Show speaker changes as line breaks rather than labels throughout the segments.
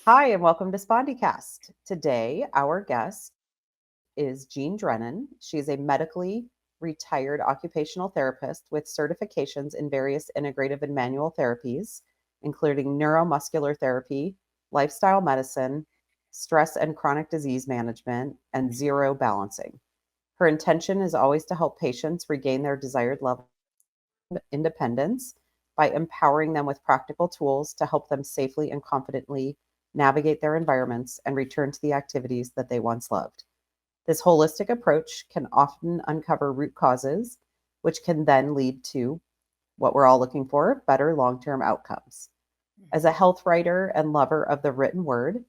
Hi, and welcome to SpondyCast. Today, our guest is Jeanne Drennan. She is a medically retired occupational therapist with certifications in various integrative and manual therapies, including neuromuscular therapy, lifestyle medicine, stress and chronic disease management, and zero balancing. Her intention is always to help patients regain their desired level of independence by empowering them with practical tools to help them safely and confidently navigate their environments and return to the activities that they once loved. This holistic approach can often uncover root causes, which can then lead to what we're all looking for, better long term outcomes. As a
Mhm.
health writer and lover of the written word,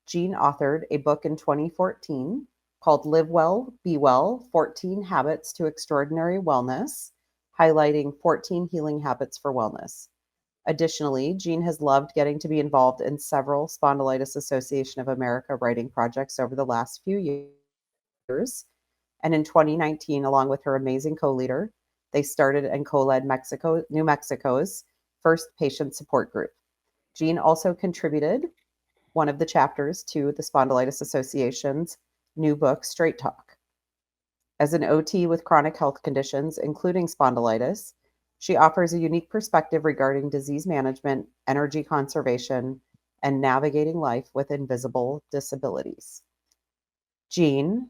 Jeanne authored a book in 2014 called Live Well, Be Well 14 Habits to Extraordinary Wellness, highlighting 14 healing habits for wellness. Additionally, Jeanne has loved getting to be involved in several Spondylitis Association of America writing projects over the last few years. And in 2019, along with her amazing co leader, they started and co led New Mexico's first patient support group. Jeanne also contributed one of the chapters to the Spondylitis Association's new book, Straight Talk. As an OT with chronic health conditions, including spondylitis, she offers a unique perspective regarding disease management, energy conservation, and navigating life with invisible disabilities. Jeanne,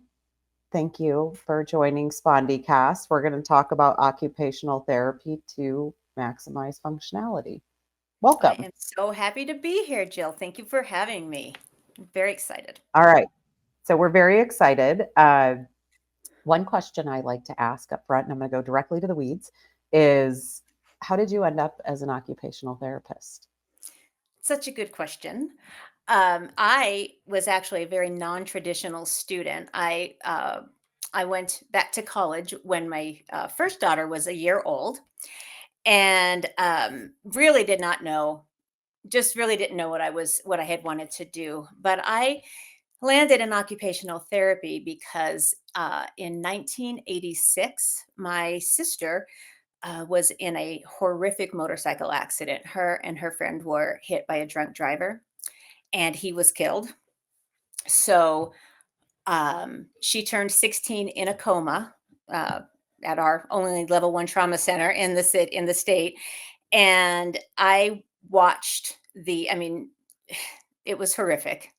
thank you for joining SpondyCast. We're going to talk about occupational therapy to maximize functionality.
I
Welcome.
am so happy to be here, Jill. Thank you for having me. I'm very excited.
All right. So we're very excited. One question I like to ask up front, and I'm going to go directly to the weeds, is how did you end up as an occupational therapist?
Such a good question. I was actually a very non-traditional student. I went back to college when my first daughter was a year old, and really did not know, just really didn't know what I had wanted to do. But I landed in occupational therapy because in 1986, my sister was in a horrific motorcycle accident. Her and her friend were hit by a drunk driver, and he was killed. So she turned 16 in a coma uh, at our only level one trauma center in the state, and I watched the. I mean, it was horrific.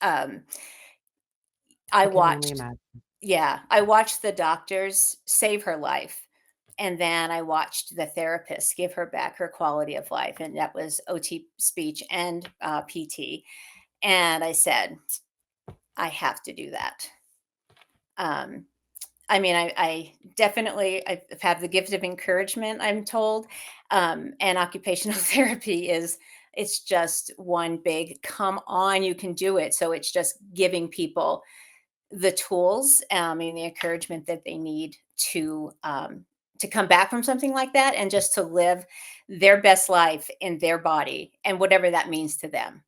Um, I
I can only
watched,
imagine.
yeah, I watched the doctors save her life. And then I watched the therapist give her back her quality of life. And that was OT speech and PT. And I said, I have to do that. Um, I definitely I've had the gift of encouragement, I'm told. And occupational therapy is it's just one big come on, you can do it. So it's just giving people the tools, and the encouragement that they need to come back from something like that and just to live their best life in their body and whatever that means to them.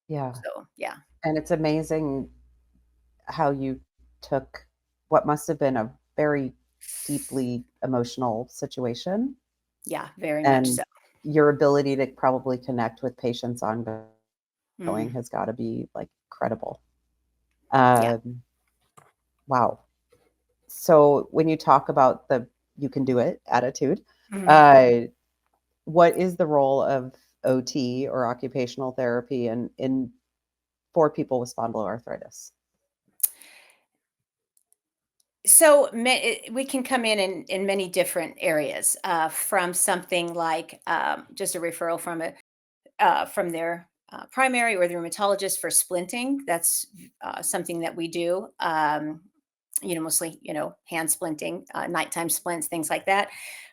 Yeah.
So, yeah.
And it's amazing how you took what must have been a very deeply emotional situation
Yeah, very much
and
so.
your ability to probably connect with patients ongoing
Mhm.
has got to be like credible.
Yeah.
Um, wow. So when you talk about the you can do it attitude,
Mhm.
uh, what is the role of OT or occupational therapy in for people with spondyloarthritis?
So we can come in many different areas, from something like just a referral from their primary or the rheumatologist for splinting. That's something that we do. Mostly, hand splinting, nighttime splints, things like that.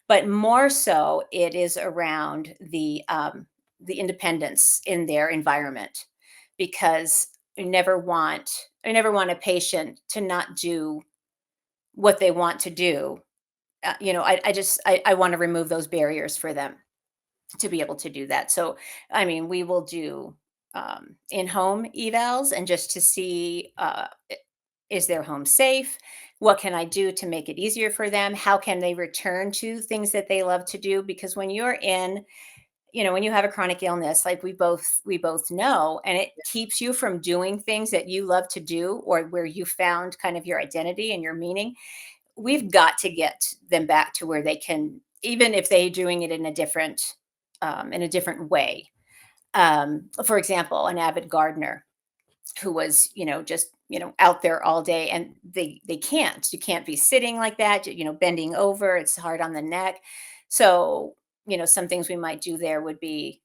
But more so, it is around the independence in their environment, because I never want a patient to not do what they want to do. I want to remove those barriers for them to be able to do that. So, we will do in-home evals and just to see, is their home safe? What can I do to make it easier for them? How can they return to things that they love to do? Because when you're in when you have a chronic illness, like we both know, and it keeps you from doing things that you love to do or where you found kind of your identity and your meaning, we've got to get them back to where they can, even if they're doing it in a different way. For example, an avid gardener who was, just, out there all day, and they can't. You can't be sitting like that, bending over. It's hard on the neck. So, some things we might do there would be,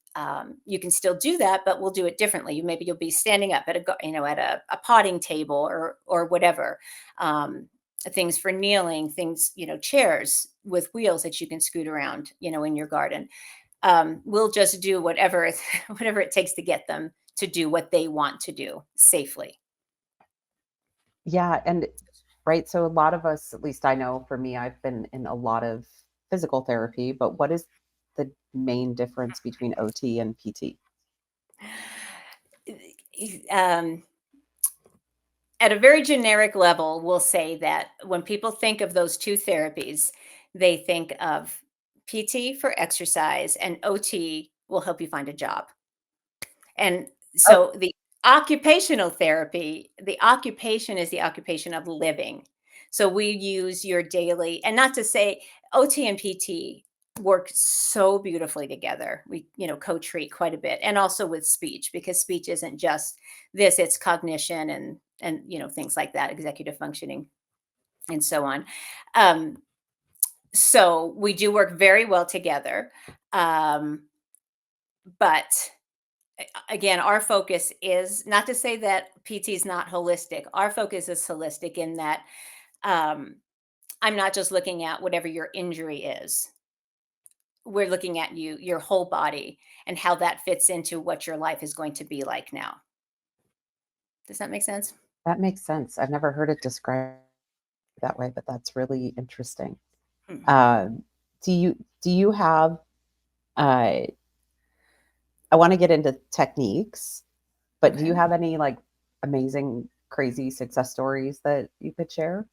you can still do that, but we'll do it differently. Maybe you'll be standing up at a potting table or whatever. Things for kneeling, things, chairs with wheels that you can scoot around, in your garden. We'll just do whatever whatever it takes to get them to do what they want to do safely.
Yeah, and right, so a lot of us, at least I know for me, I've been in a lot of physical therapy, but what is the main difference between OT and PT?
Um, at a very generic level, we'll say that when people think of those two therapies, they think of PT for exercise and OT will help you find a job. And
Oh,
so occupational therapy, the occupation is the occupation of living. So we use your daily, and not to say OT and PT work so beautifully together. We, co-treat quite a bit, and also with speech, because speech isn't just this, it's cognition and things like that, executive functioning and so on. Um, so we do work very well together. Um, but again, our focus is not to say that PT is not holistic. Our focus is holistic in that, um, I'm not just looking at whatever your injury is. We're looking at your whole body, and how that fits into what your life is going to be like now. Does that make sense?
that makes sense. I've never heard it described that way, but that's really interesting.
Hmm.
Um, do you have uh, I want to get into techniques, but do you
Okay.
have any like amazing, crazy success stories that you could share?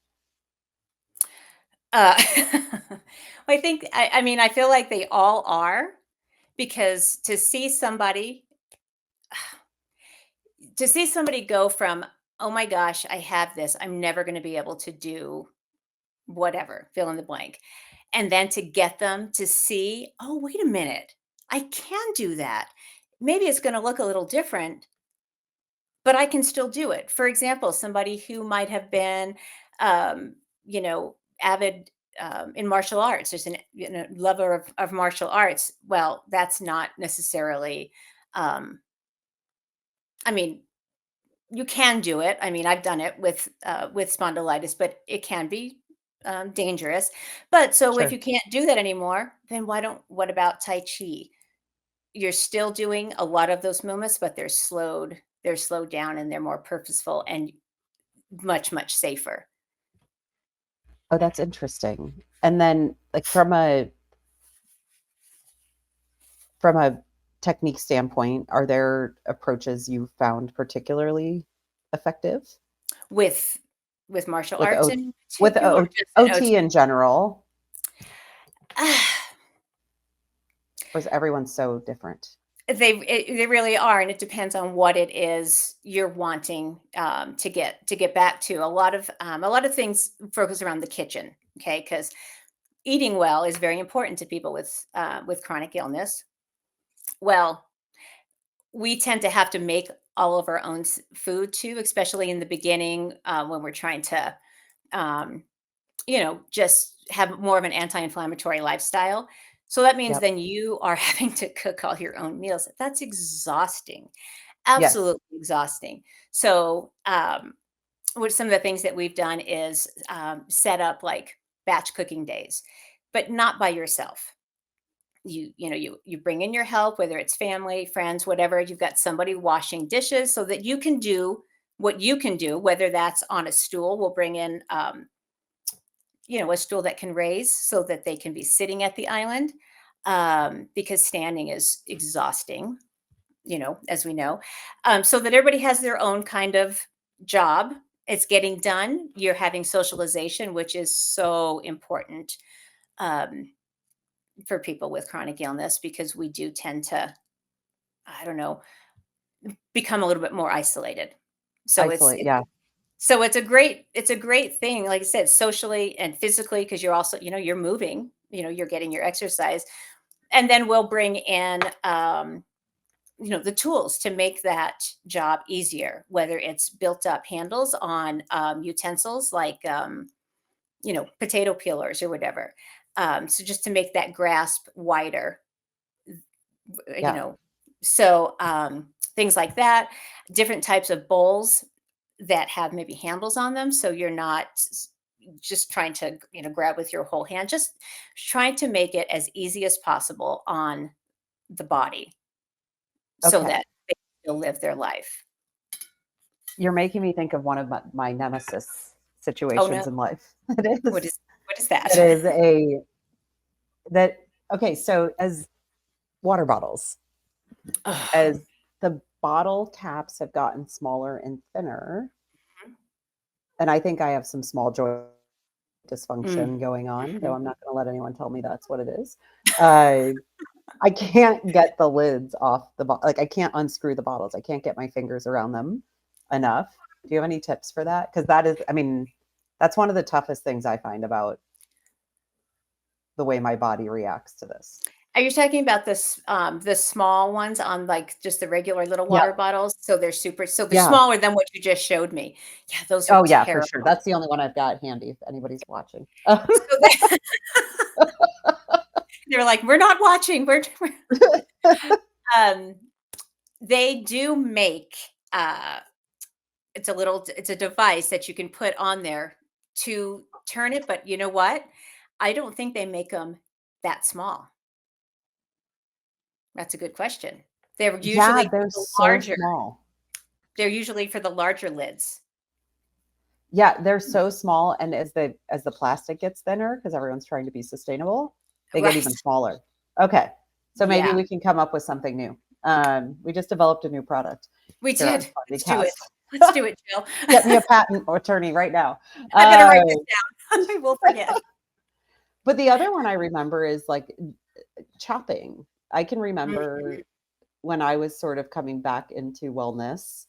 Uh, I mean, I feel like they all are, because to see somebody go from, oh my gosh, I have this, I'm never going to be able to do whatever, fill in the blank. And then to get them to see, oh, wait a minute, I can do that. Maybe it's going to look a little different, but I can still do it. For example, somebody who might have been, avid in martial arts, there's an lover of martial arts. Well, that's not necessarily, um, I mean, you can do it. I mean, I've done it with spondylitis, but it can be dangerous. But so if
Sure.
you can't do that anymore, then what about Tai Chi? You're still doing a lot of those movements, but they're slowed down, and they're more purposeful and much, much safer.
Oh, that's interesting. And then, like from a technique standpoint, are there approaches you found particularly effective
With martial
with
arts
O
in
with
particular, or just in
OT
OT?
in general? Or is everyone so different?
They really are, and it depends on what it is you're wanting, to get back to. A lot of things focus around the kitchen, okay? Because eating well is very important to people with chronic illness. Well, we tend to have to make all of our own food too, especially in the beginning, when we're trying to, um, just have more of an anti-inflammatory lifestyle. So that means
Yep.
then you are having to cook all your own meals. That's exhausting,
Yes.
absolutely exhausting. So, what some of the things that we've done is, set up like batch cooking days, but not by yourself. You bring in your help, whether it's family, friends, whatever. You've got somebody washing dishes so that you can do what you can do, whether that's on a stool. We'll bring in, a stool that can raise so that they can be sitting at the island, because standing is exhausting, as we know. So that everybody has their own kind of job. It's getting done. You're having socialization, which is so important. Um, for people with chronic illness because we do tend to, I don't know, become a little bit more isolated. So
Isolate, yeah.
it's a great thing, like I said, socially and physically, because you're also, you're moving, you're getting your exercise. And then we'll bring in the tools to make that job easier, whether it's built up handles on utensils like potato peelers or whatever. So just to make that grasp wider, you
Yeah.
know. So things like that, different types of bowls that have maybe handles on them, so you're not just trying to grab with your whole hand. Just trying to make it as easy as possible on the body so
Okay.
that they still live their life.
You're making me think of one of my nemesis
Oh no,
situations in life. It
what
is
is what is that?
it is a that okay, so as water bottles,
Ugh.
as the bottle caps have gotten smaller and thinner, and I think I have some small joint
Mm,
dysfunction going on, though
mhm.
I'm not gonna let anyone tell me that's what it is. Uh, I can't get the lids off like, I can't unscrew the bottles. I can't get my fingers around them enough. Do you have any tips for that? Because that is, I mean, that's one of the toughest things I find about the way my body reacts to this.
Are you talking about the small ones on, like, just the regular little water
Yep.
bottles? So they're
Yeah.
smaller than what you just showed me. Yeah, those are
Oh, yeah, for sure.
terrible.
That's the only one I've got handy if anybody's watching.
So they they're like, "We're not watching, we're" um, they do make, it's a device that you can put on there to turn it, but you know what? I don't think they make them that small. That's a good question. They're
Yeah,
usually for
they're
the
so
larger
small.
they're usually for the larger lids.
Yeah, they're so small, and as the plastic gets thinner, because everyone's trying to be sustainable, they get
Right.
even smaller. Okay, so maybe
Yeah,
we can come up with something new. We just developed a new product
we
here on
did. Let's do it.
Podcast.
Let's do it, Jill.
Get me a patent attorney right now.
I better write this
Uh,
down. I will forget.
but the other one I remember is like chopping. I can
Mhm.
remember when I was sort of coming back into wellness,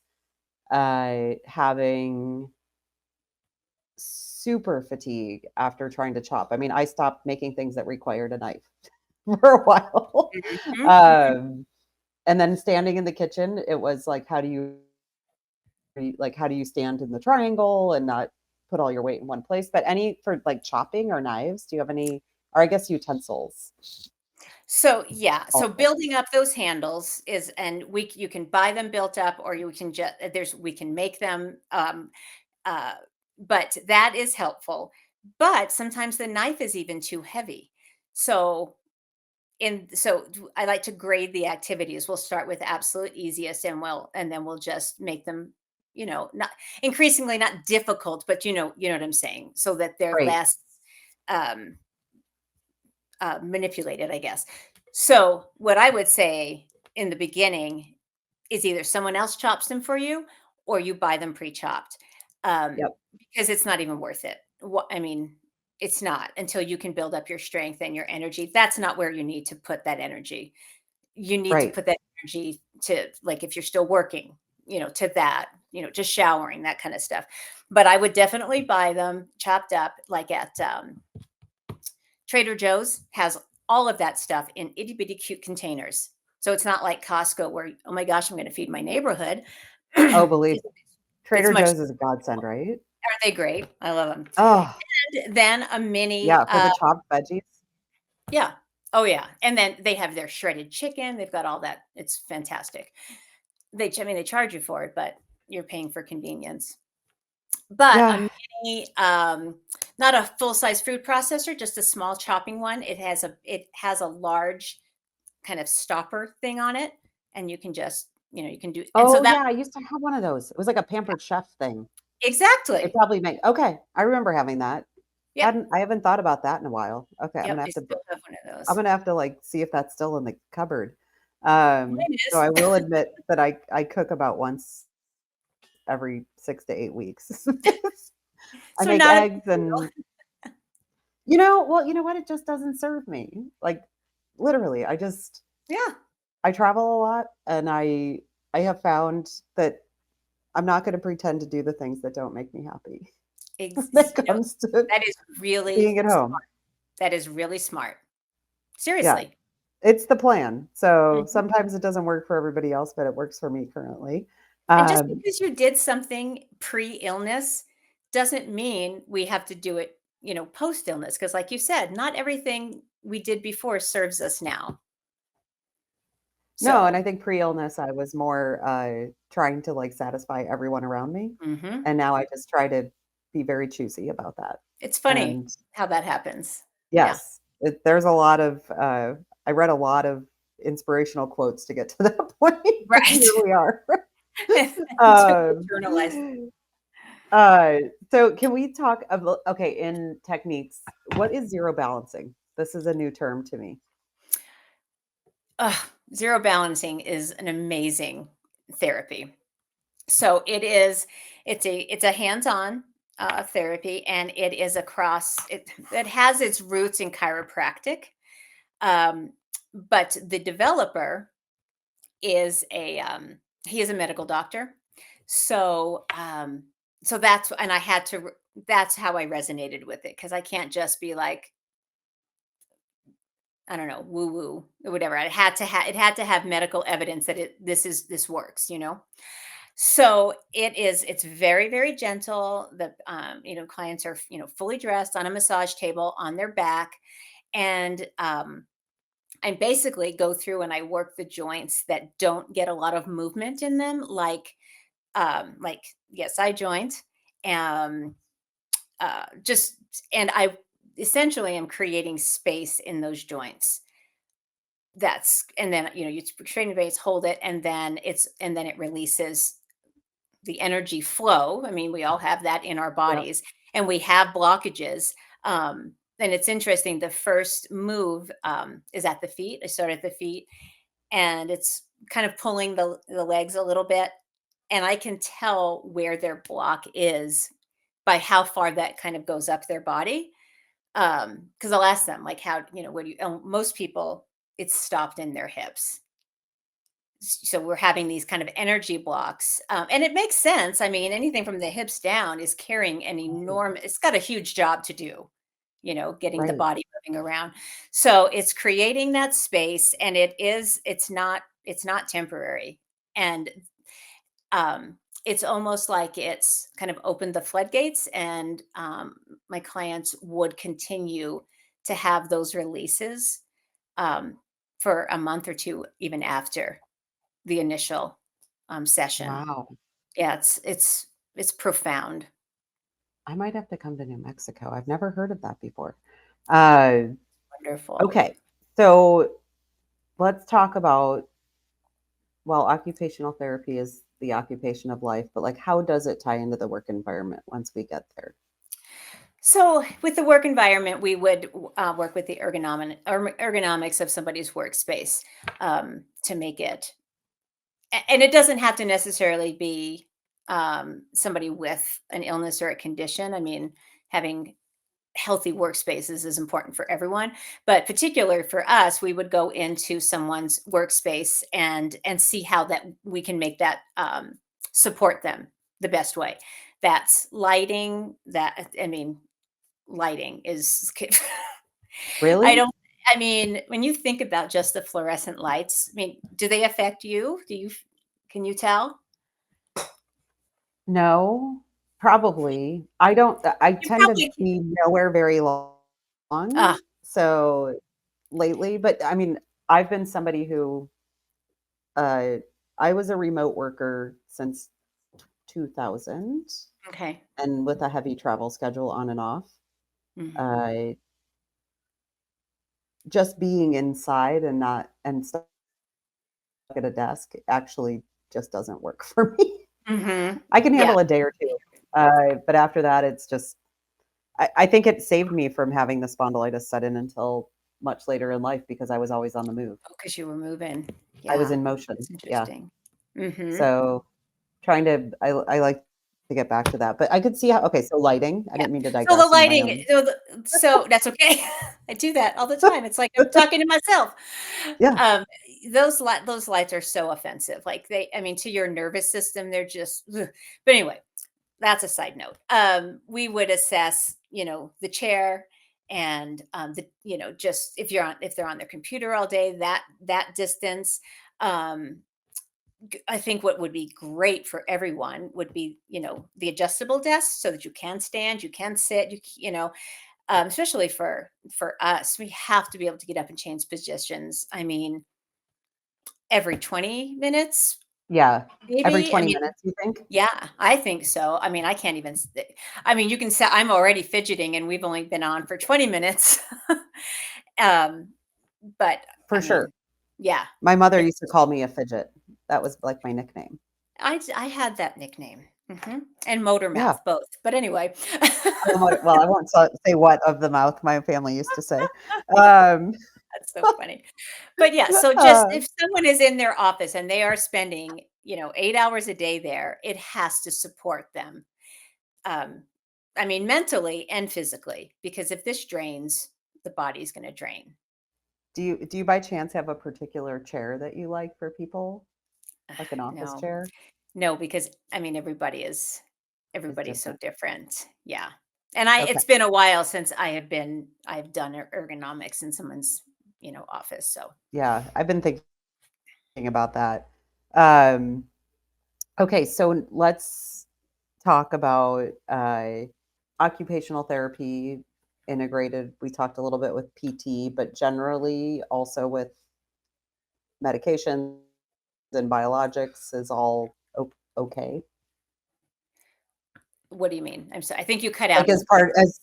having super fatigue after trying to chop. I mean, I stopped making things that required a knife for a while.
Mhm, mhm.
Um, and then standing in the kitchen, it was like, how do you stand in the triangle and not put all your weight in one place? But any for like chopping or knives, do you have any, or I guess utensils
So, yeah, so
also?
building up those handles is and you can buy them built up or you can just there's we can make them, uh, but that is helpful. But sometimes the knife is even too heavy. So I like to grade the activities. We'll start with absolute easiest and then we'll just make them, not increasingly not difficult, but you know what I'm saying, so that they're
Right.
less um manipulated, I guess. So what I would say in the beginning is either someone else chops them for you or you buy them pre-chopped,
Yep.
because it's not even worth it. I mean, it's not until you can build up your strength and your energy. That's not where you need to put that energy. You need to
Right.
put that energy to, like, if you're still working, to that, to showering, that kind of stuff. But I would definitely buy them chopped up, like at Trader Joe's has all of that stuff in itty bitty cute containers. So it's not like Costco where, oh my gosh, I'm going to feed my neighborhood.
Oh, believe
it's,
it.
it's
Trader
much.
Joe's is a godsend, right?
Aren't they great? I love them.
Oh,
And then a mini,
yeah, for the chopped veggies.
yeah. Oh yeah. And then they have their shredded chicken. They've got all that. It's fantastic. I mean, they charge you for it, but you're paying for convenience. But a
Yeah.
mini, not a full size food processor, just a small chopping one. It has a large kind of stopper thing on it, and you can just, you can do, and so
Oh,
that
yeah, I used to have one of those. It was like a Pampered Chef thing. They
exactly.
probably make okay, I remember having that.
Yep,
I haven't thought about that in a while. Okay,
yep, I still have one of
I'm
those.
gonna have to, like, see if that's still in the cupboard.
Mine
So
is.
I will admit that I cook about once every 6 to 8 weeks. I
So
make
not a
eggs
big deal.
and you know what? It just doesn't serve me. Like, literally,
Yeah.
I travel a lot, and I have found that I'm not going to pretend to do the things that don't make me happy when it
You know,
comes to
that is really
being at home.
that is really smart.
Yeah,
Seriously.
it's the plan. So
Mhm.
sometimes it doesn't work for everybody else, but it works for me currently.
And just
Um,
because you did something pre-illness doesn't mean we have to do it, post-illness. Because, like you said, not everything we did before serves us now.
no, and
So,
I think pre-illness, I was more trying to like satisfy everyone around me,
mhm.
and now I just try to be very choosy about that.
It's funny
And
how that happens. Yeah.
yes, there's a lot of I read a lot of inspirational quotes to get to that point, and
Right.
here we are.
To
um,
internalize.
uh, so can we talk about, okay, in techniques, what is zero balancing? This is a new term to me.
Ugh, zero balancing is an amazing therapy. So it's a hands-on therapy, and it is across it has its roots in chiropractic. Um, but the developer is he is a medical doctor. So so that's how I resonated with it, because I can't just be like, I don't know, woo woo or whatever. It had to have medical evidence that this works. So it's very, very gentle. The clients are, fully dressed on a massage table on their back. And I basically go through and I work the joints that don't get a lot of movement in them, like yes, I joint. Um just and I essentially am creating space in those joints. That's and then you train your base, hold it, and then it releases the energy flow. I mean, we all have that in our
Yep.
bodies, and we have blockages. And it's interesting. The first move is at the feet. I start at the feet, and it's kind of pulling the legs a little bit, and I can tell where their block is by how far that kind of goes up their body. Because I'll ask them like, how where do you? Most people, it's stopped in their hips, so we're having these kind of energy blocks, and it makes sense. I mean, anything from the hips down is carrying an
Right.
enormous, it's got a huge job to do, getting the
Right.
body moving around. So it's creating that space, and it's not temporary. And it's almost like it's kind of opened the floodgates, and my clients would continue to have those releases um, for a month or two even after the initial, session.
Wow.
Yeah, it's profound.
I might have to come to New Mexico. I've never heard of that before. Uh,
Wonderful.
okay. So let's talk about, well, occupational therapy is the occupation of life, but like, how does it tie into the work environment once we get there?
So, with the work environment, we would work with the ergonomics of somebody's workspace, to make it, and it doesn't have to necessarily be somebody with an illness or a condition. I mean, having healthy workspaces is important for everyone, but particular for us, we would go into someone's workspace and see how that we can make that, support them the best way. That's lighting. That I mean, lighting is I
Really?
don't I mean, when you think about just the fluorescent lights, I mean, do they affect you? Can you tell?
No, probably. I don't, I
You
tend to
probably can.
be nowhere very
Ah,
long. So lately, but I mean, I've been somebody who, uh, I was a remote worker since 2000
okay.
and with a heavy travel schedule on and off.
Mhm.
Uh, just being inside and not and stuck at a desk actually just doesn't work for me.
Mhm.
I can
Yeah.
handle a day or two, but after that, it's just I think it saved me from having the spondylitis set in until much later in life because I was always on the move.
Oh, 'cause you were moving.
I was
Yeah.
in motion.
That's
Yeah.
interesting. Mhm.
So trying to I like to get back to that, but I could see how okay, so lighting, I
Yeah.
didn't mean to
So the
digress into my
lighting,
own
so that's okay. I do that all the time. It's like I'm talking to myself.
Yeah,
Um, those lights are so offensive. Like I mean, to your nervous system, they're just. Ugh. But anyway, that's a side note. We would assess, the chair and just if they're on their computer all day, that distance. Um, I think what would be great for everyone would be, the adjustable desk so that you can stand, you can sit, especially for us, we have to be able to get up and change positions. I mean, every 20 minutes,
yeah. Every
maybe. I
20
mean,
minutes, you think?
yeah, I think so. I mean, I can't even. I mean, you can say I'm already fidgeting, and we've only been on for 20 minutes. um, but I
For sure.
mean, yeah,
My mother
it's
used to call me a fidget. That was, like, my nickname.
I had that nickname, and motor
Yeah.
mouth both. But anyway,
Oh my well, I won't say what of the mouth my family used to say. Um,
that's so funny. But yeah, so just
uh,
if someone is in their office and they are spending, 8 hours a day there, it has to support them. Um, I mean, mentally and physically, because if this drains, the body's going to drain.
do you by chance have a particular chair that you like for people? Like an office
No,
chair?
no, because I mean,
It's
everybody's so
different.
different. Yeah. And
Okay.
it's been a while since I've done ergonomics in someone's, office. So
Yeah, I've been thinking about that. Um, okay, so let's talk about occupational therapy integrated. We talked a little bit with PT, but generally also with medications and biologics is all okay.
what do you mean? I'm sorry. I think you cut
Like
out.
as part as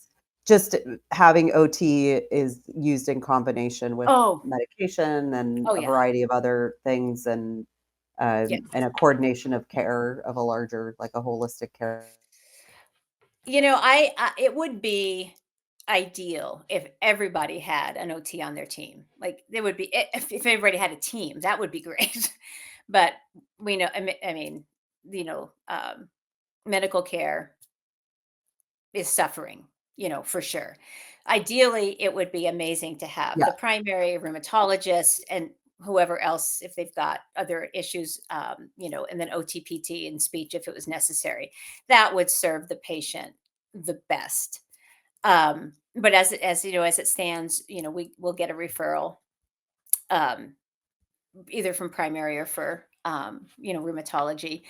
just having OT is used in combination with
Oh,
medication and
oh
a
yeah.
variety of other things
Yeah.
and a coordination of care of a larger like a holistic care.
I it would be ideal if everybody had an OT on their team. Like there would be if everybody had a team, that would be great. But we know I mean, medical care is suffering, for sure. Ideally, it would be amazing to have
Yeah,
the primary rheumatologist and whoever else, if they've got other issues, and then OTPT and speech if it was necessary. That would serve the patient the best. But as it stands, we will get a referral, um, either from primary or for rheumatology,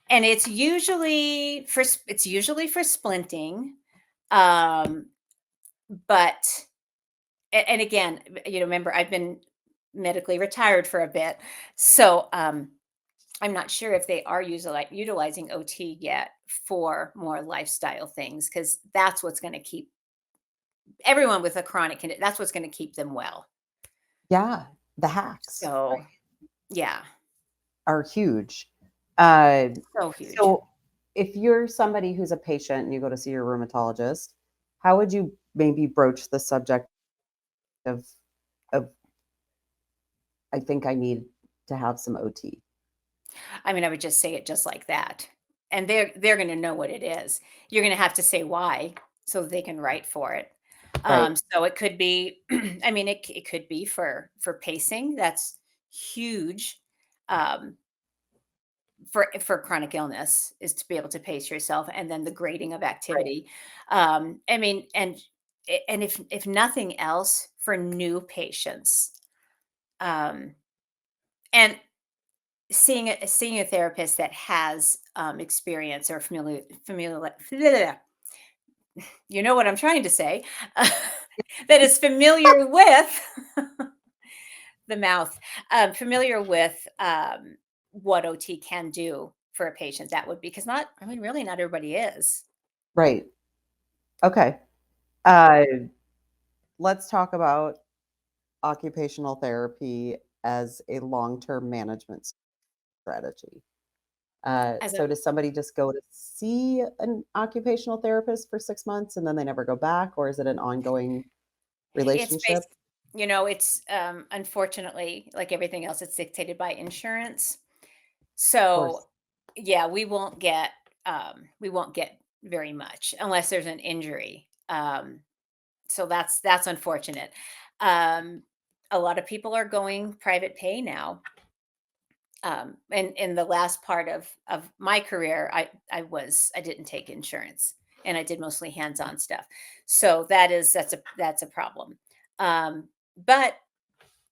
and it's usually for splinting. Um, but and again, remember I've been medically retired for a bit, so I'm not sure if they are utilizing OT yet for more lifestyle things because that's what's going to keep everyone with a chronic condition. That's what's going to keep them well.
yeah, the hacks,
So
right,
yeah,
are huge. Uh,
so huge.
so if you're somebody who's a patient and you go to see your rheumatologist, how would you maybe broach the subject of of I think I need to have some OT?
I mean, I would just say it just like that, and they're going to know what it is. You're going to have to say why so that they can write for it.
Right,
So it could be, I mean, it could be for pacing. That's huge. Um, for chronic illness is to be able to pace yourself and then the grading of
right.
activity. I mean, and if nothing else for new patients, um, and seeing a therapist that has experience or familiar you know what I'm trying to say, that is familiar with the mouth, familiar with what OT can do for a patient. That would be because not, I mean, really, not everybody is.
Right. Okay. Uh, let's talk about occupational therapy as a long-term management strategy.
As a,
So does somebody just go to see an occupational therapist for 6 months and then they never go back, or is it an ongoing
it's
relationship?
based, it's unfortunately like everything else, it's dictated by insurance.
Of course.
So, yeah, we won't get. we won't get very much unless there's an injury. So that's unfortunate. Um, a lot of people are going private pay now. And in the last part of my career, I didn't take insurance, and I did mostly hands-on stuff. So that's a problem. But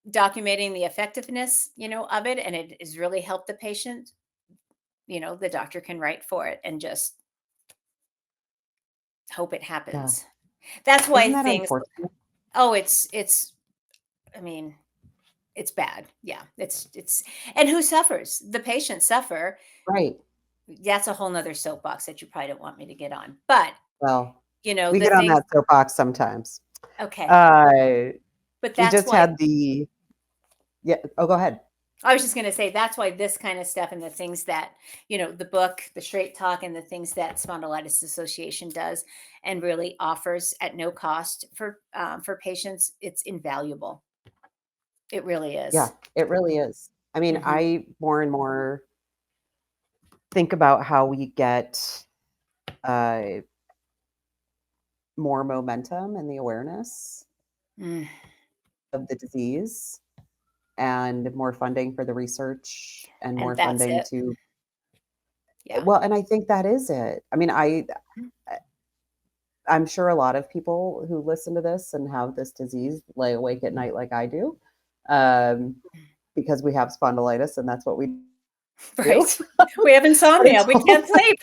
documenting the effectiveness, of it, and it has really helped the patient. The doctor can write for it and just hope it
Yeah.
happens. That's
Isn't
why
that
things.
unfortunate?
Oh, it's. I mean, it's bad. Yeah, it's and who suffers? The patients suffer.
Right.
That's a whole nother soapbox that you probably don't want me to get on. But,
Well, we
the
get on
things.
that soapbox sometimes.
Okay.
Uh,
But
we
that's
just
why
had the yeah. Oh, go ahead.
I was just gonna say that's why this kind of stuff and the things that, the book, the straight talk and the things that Spondylitis Association does and really offers at no cost for patients, it's invaluable. It really
Yeah,
is.
it really is. I mean,
Mhm.
I more and more think about how we get uh, more momentum in the awareness
Mm,
of the disease and more funding for the research and
and
more
that's
funding
it.
to
Yeah.
well, and I think that is it. I mean,
Mhm.
I'm sure a lot of people who listen to this and have this disease lay awake at night like I do, um, because we have spondylitis and that's what we do.
Right. We have
But
insomnia.
it's
We
also
can't sleep.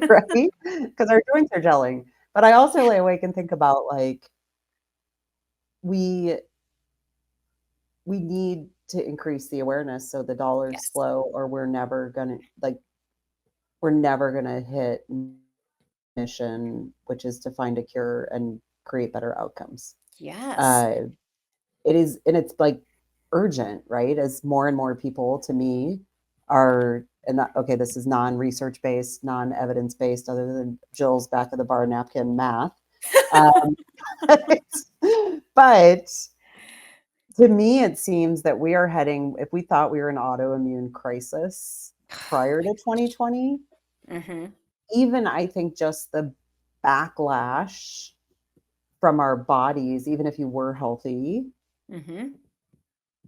right? Because our joints are gelling. But I also lay awake and think about like we we need to increase the awareness so the dollars
Yes.
flow or we're never gonna hit mission, which is to find a cure and create better outcomes.
Yes.
Uh, it is, and it's like urgent, right? As more and more people to me are, and that, okay, this is non research based, non evidence based, other than Jill's back of the bar napkin math. Um, but to me, it seems that we are heading, if we thought we were in autoimmune crisis prior to 2020,
Mhm.
even I think just the backlash from our bodies, even if you were healthy,
Mhm.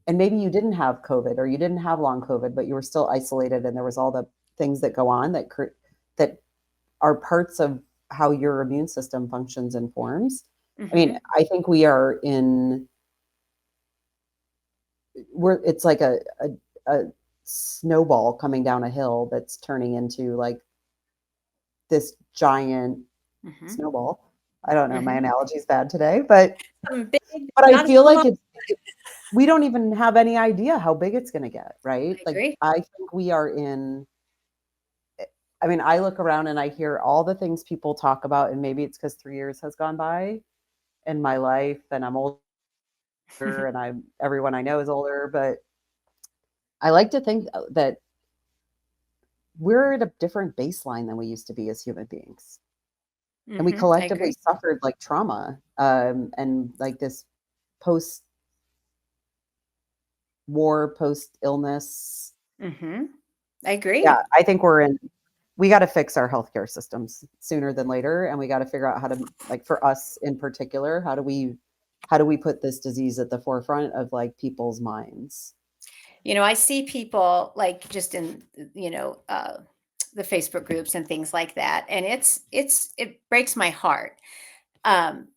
and maybe you didn't have COVID or you didn't have long COVID, but you were still isolated and there was all the things that go on that are parts of how your immune system functions and forms. I mean,
Mhm.
I think we're it's like a snowball coming down a hill that's turning into like this giant
Mhm.
snowball. I don't know, my
Mhm.
analogy is bad today, but
Something big,
I
not a
feel like
small.
we don't even have any idea how big it's gonna get, right?
I
Like,
agree.
I think we are in I mean, I look around and I hear all the things people talk about, and maybe it's because 3 years has gone by in my life, and I'm older, and I'm everyone I know is older, but I like to think, that we're at a different baseline than we used to be as human beings, and we
Mhm. I
collectively
agree.
suffered, like, trauma, and, like, this post-war, post-illness.
Mhm. I
Yeah,
agree.
I think we gotta fix our healthcare systems sooner than later, and we gotta figure out how to like, for us in particular, how do we put this disease at the forefront of, like, people's minds?
I see people like just in, the Facebook groups and things like that, and it breaks my heart. Um,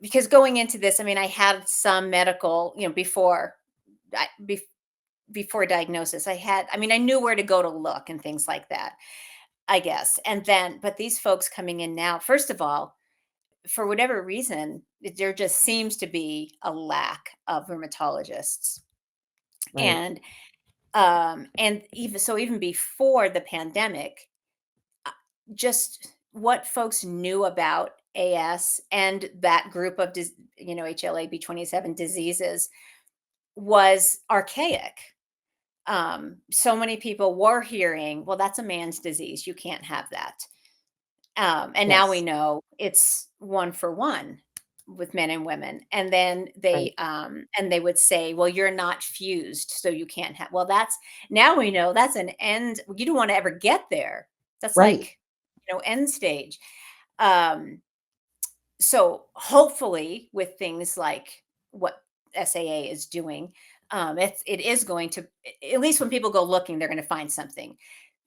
because going into this, I mean, I had some medical, I, bef- before diagnosis, I mean, I knew where to go to look and things like that, I guess. And then, but these folks coming in now, first of all, for whatever reason, there just seems to be a lack of rheumatologists.
Right,
And even before the pandemic, uh, just what folks knew about AS and that group of HLA-B27 diseases was archaic. So many people were hearing, well, that's a man's disease, you can't have that. And now we
yes,
know it's one for one with men and women. And then
right,
they would say, well, you're not fused, so you can't have. Well, that's now we know that's an end. You don't want to ever get there. That's
Right.
like, end stage. Um, so hopefully with things like what SAA is doing, it is going to, at least when people go looking, they're going to find something.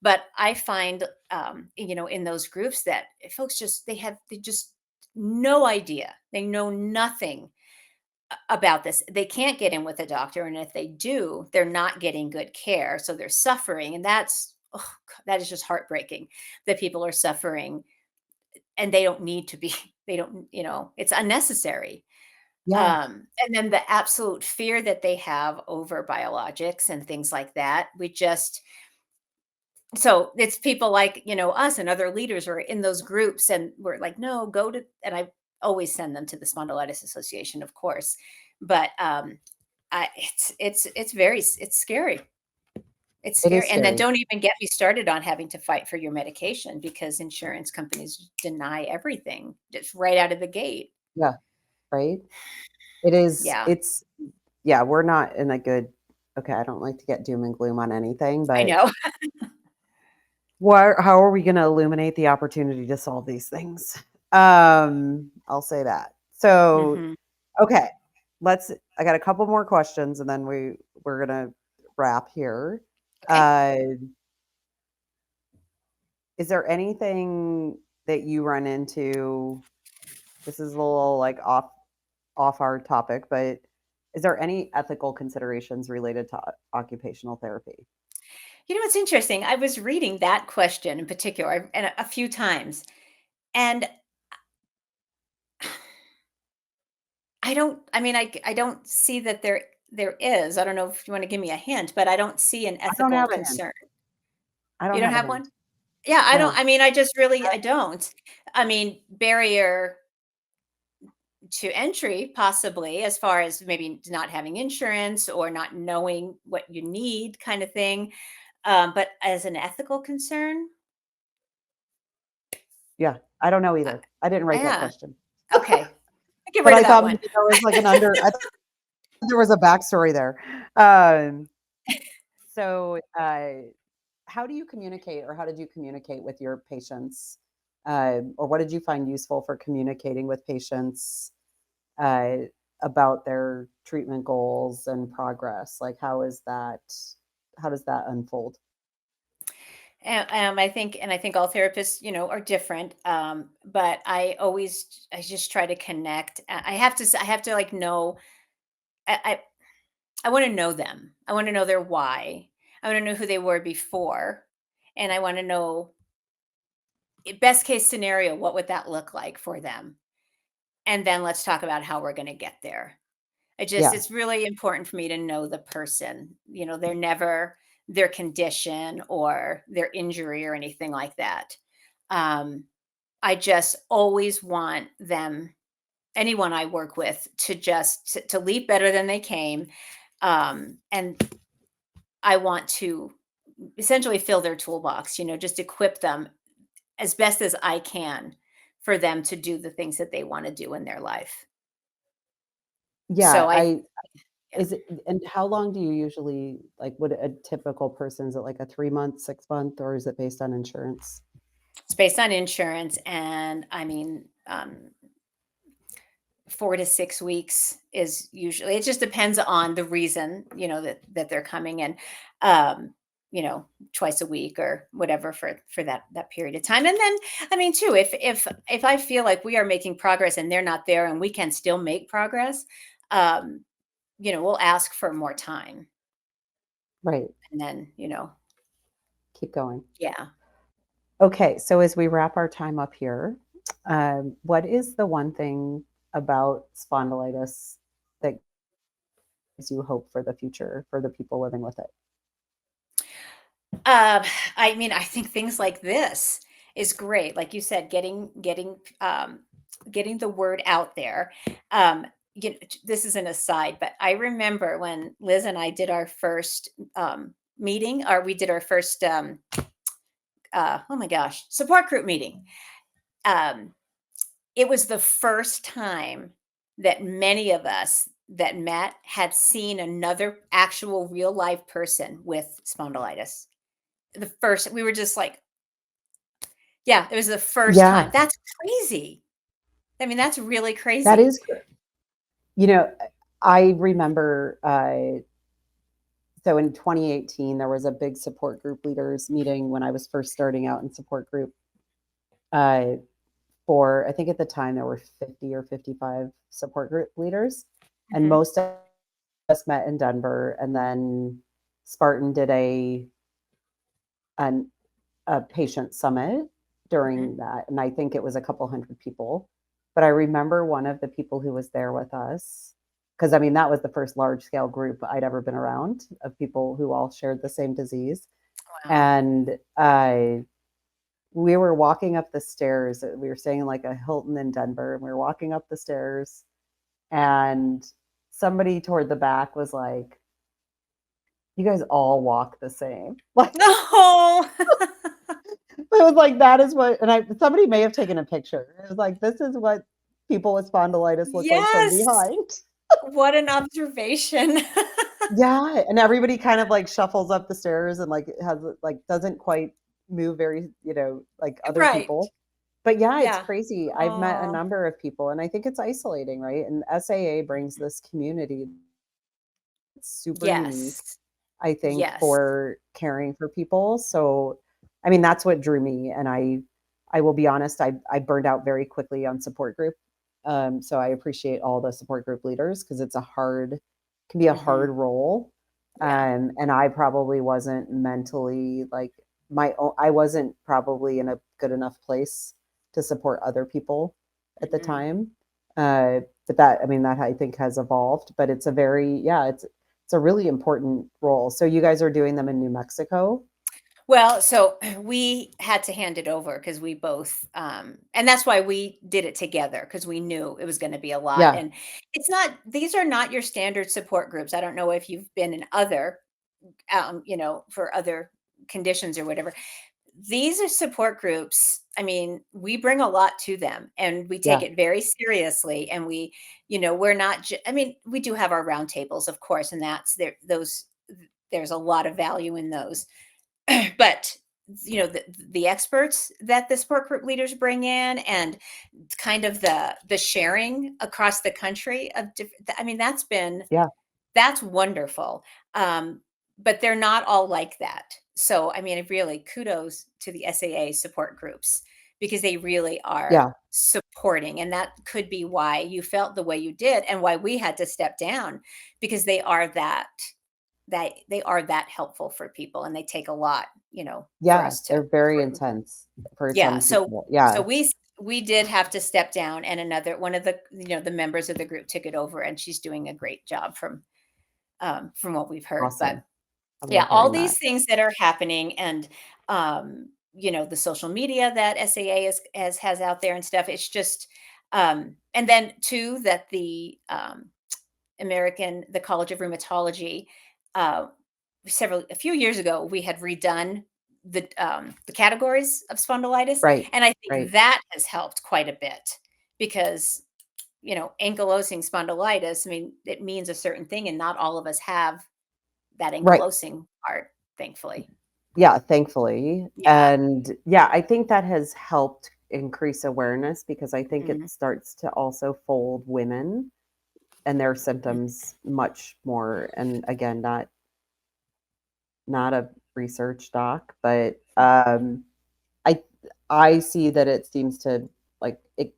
But I find, in those groups that folks they just no idea. They know nothing about this. They can't get in with a doctor, and if they do, they're not getting good care, so they're suffering, and that is just heartbreaking that people are suffering and they don't need to be. They don't, it's unnecessary.
Yeah.
And then the absolute fear that they have over biologics and things like that. So it's people like, us and other leaders are in those groups, and we're like, no, go to, and I always send them to the Spondylitis Association, of course. But it's scary. It's
It
scary.
is
And then
scary.
don't even get me started on having to fight for your medication because insurance companies deny everything just right out of the gate.
Yeah. Right. It is.
Yeah,
It's yeah. We're not in a good. Okay. I don't like to get doom and gloom on anything,
I
but
know.
how are we going to illuminate the opportunity to solve these things? I'll say that. So,
Mhm.
okay, I got a couple more questions and then we're going to wrap here.
Okay.
Uh, is there anything that you run into? This is a little like off our topic, but is there any ethical considerations related to occupational therapy?
It's interesting. I was reading that question in particular and a few times, and I don't see that there is. I don't know if you want to give me a hint, but I don't see an
I don't
ethical
have a hint.
concern.
I
You
don't
don't
have a
have
hint.
one? Yeah, I don't.
No.
I don't. Barrier to entry possibly as far as maybe not having insurance or not knowing what you need kind of thing. But as an ethical concern,
Yeah, I don't know
uh,
either. I didn't write that
yeah,
question.
okay. I get
But
rid of
I
that
thought maybe
one.
there was like I thought there was a backstory there. Um, so, how do you communicate or how did you communicate with your patients? Or what did you find useful for communicating with patients, uh, about their treatment goals and progress? Like, how does that unfold?
I think all therapists, are different. But I just try to connect. I have to like know. I I want to know them. I want to know their why. I want to know who they were before, and I want to know best case scenario, what would that look like for them, and then let's talk about how we're going to get there.
Yeah.
It's really important for me to know the person. They're never their condition or their injury or anything like that. Um, I just always want them, anyone I work with, to leave better than they came. And I want to essentially fill their toolbox, just equip them as best as I can for them to do the things that they want to do in their life.
Yeah,
So
I
yeah,
is it and how long do you usually like, would a typical person is it like a 3 month, 6 month, or is it based on insurance?
it's based on insurance, and 4 to 6 weeks is usually. It just depends on the reason, that they're coming in, um, twice a week or whatever for that period of time. And then, too, if I feel like we are making progress and they're not there, and we can still make progress, um, we'll ask for more time,
Right.
and then,
Keep going.
yeah.
Okay, so as we wrap our time up here, what is the one thing about spondylitis that gives you hope for the future for the people living with it?
Um, I think things like this is great. Like you said, getting the word out there. Um, this is an aside, but I remember when Liz and I did our first meeting, or we did our first oh my gosh, support group meeting. Um, it was the first time that many of us that met had seen another actual real life person with spondylitis. The first, we were just like, Yeah, it was the first time.
Yeah,
That's crazy. I mean, that's really
that
crazy.
is, you know, I remember, so in 2018, there was a big support group leaders meeting when I was first starting out in support group. Uh, for I think at the time there were 50 or 55 support group leaders, and
Mhm,
most of us met in Denver, and then Spartan did an, a patient summit
mhm.
during that, and I think it was a couple hundred people. But I remember one of the people who was there with us, because I mean that was the first large scale group I'd ever been around of people who all shared the same disease,
Wow.
and we were walking up the stairs. We were staying in like a Hilton in Denver, and we were walking up the stairs, and somebody toward the back was like, "You guys all walk the same." Like,
No.
it was like that is what, and I somebody may have taken a picture. It was like this is what people with spondylitis look like from
Yes.
behind.
What an observation.
Yeah, and everybody kind of like shuffles up the stairs and like has like doesn't quite move very, like other
Right.
people. But yeah, it's
Yeah.
crazy. I've met a
Oh,
number of people, and I think it's isolating, right? And SAA brings this community that's super unique,
yes.
I think,
Yes.
for caring for people. So, I mean, that's what drew me. And I will be honest, I burned out very quickly on support group. So I appreciate all the support group leaders because can be a hard
Mhm.
role.
Yeah.
And I probably wasn't mentally like I wasn't probably in a good enough place to support other people at the
Mhm.
time. But that, I mean, that I think has evolved, but it's a very, yeah, it's a really important role. So you guys are doing them in New Mexico?
Well, so we had to hand it over because we both, and that's why we did it together because we knew it was going to be a lot.
Yeah,
And it's not; these are not your standard support groups. I don't know if you've been in other, for other conditions or whatever. These are support groups. I mean, we bring a lot to them, and we take
yeah,
it very seriously. And we're not. I mean, we do have our roundtables, of course, and that's there. Those there's a lot of value in those, but the experts that the support group leaders bring in, and kind of the sharing across the country of different, I mean,
yeah,
that's wonderful. But they're not all like that. So I mean, really kudos to the SAA support groups because they really are
yeah,
supporting, and that could be why you felt the way you did and why we had to step down, because they are that helpful for people, and they take a lot, for
yeah.
us to
They're very
support 'em.
intense for
Yeah,
some
so
people.
so
Yeah,
we did have to step down, and another one of the members of the group took it over, and she's doing a great job from what we've heard. But
awesome. I
yeah,
love
all
hearing that.
these things that are happening, and the social media that SAA has out there and stuff, it's just and then too that the College of Rheumatology, uh, a few years ago, we had redone the categories of spondylitis,
Right,
and I think
right,
that has helped quite a bit because ankylosing spondylitis. I mean, it means a certain thing, and not all of us have that
right.
ankylosing part, thankfully.
Yeah, thankfully.
Yeah.
And yeah, I think that has helped increase awareness because I think it
Mhm.
starts to also fold women and their
Mhm.
symptoms much more. And again, not a research doc, but I I see that it seems to like it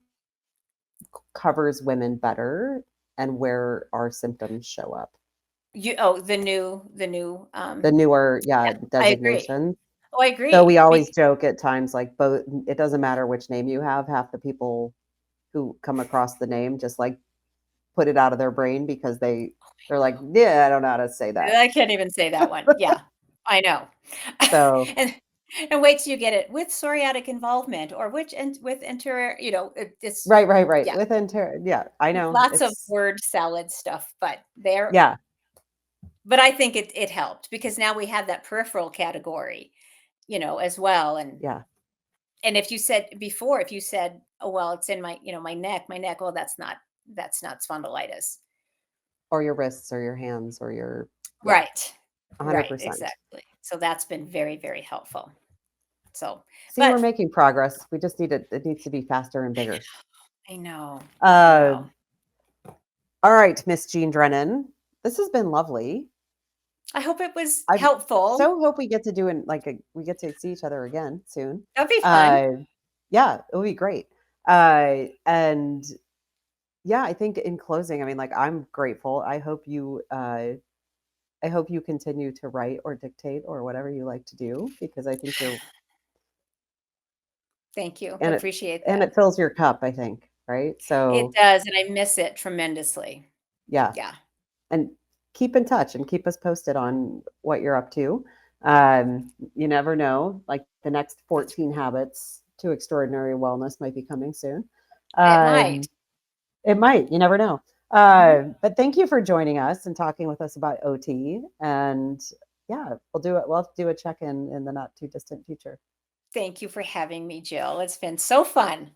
covers women better and where our symptoms show up.
The new,
The newer,
yeah,
yeah,
I agree.
designations.
Oh, I
Though we
agree.
always joke at times like both it doesn't matter which name you have, half the people who come across the name just like put it out of their brain because they're like, "Yeah, I don't know how to say that."
I can't even say that one. Yeah, I know.
So,
And and wait till you get it with psoriatic involvement, or which and with it's
right, right, right.
yeah,
With inter yeah, I know.
lots of
It's
word salad stuff,
yeah,
but I think it helped because now we have that peripheral category, as well.
yeah.
And if you said, "Oh, well, it's in my neck," well, that's not spondylitis.
Or your wrists or your hands or your yeah,
Right. Right,
100%.
exactly. So that's been very, very helpful. So,
See, we're
but
making progress. We just need it needs to be faster and bigger.
I know, I
Uh,
know.
all right, Miss Jeanne Drennan. This has been lovely.
I hope it was
I
helpful.
so hope we get to do and like we get to see each other again soon.
That'd be fun.
Uh, yeah, it'll be great. And yeah, I think in closing, I mean, like I'm grateful. I hope you continue to write or dictate or whatever you like to do because I think you're
Thank you.
and
Appreciate
it
that.
fills your cup, I think, right?
It
So
does, and I miss it tremendously.
yeah,
Yeah.
and keep in touch and keep us posted on what you're up to. You never know, like the next
That's
14
right.
habits to extraordinary wellness might be coming soon.
It might.
Um, it might, you never know.
Mhm.
But thank you for joining us and talking with us about OT. And yeah, we'll do it. We'll have to do a check in the not too distant future.
Thank you for having me, Jill. It's been so fun.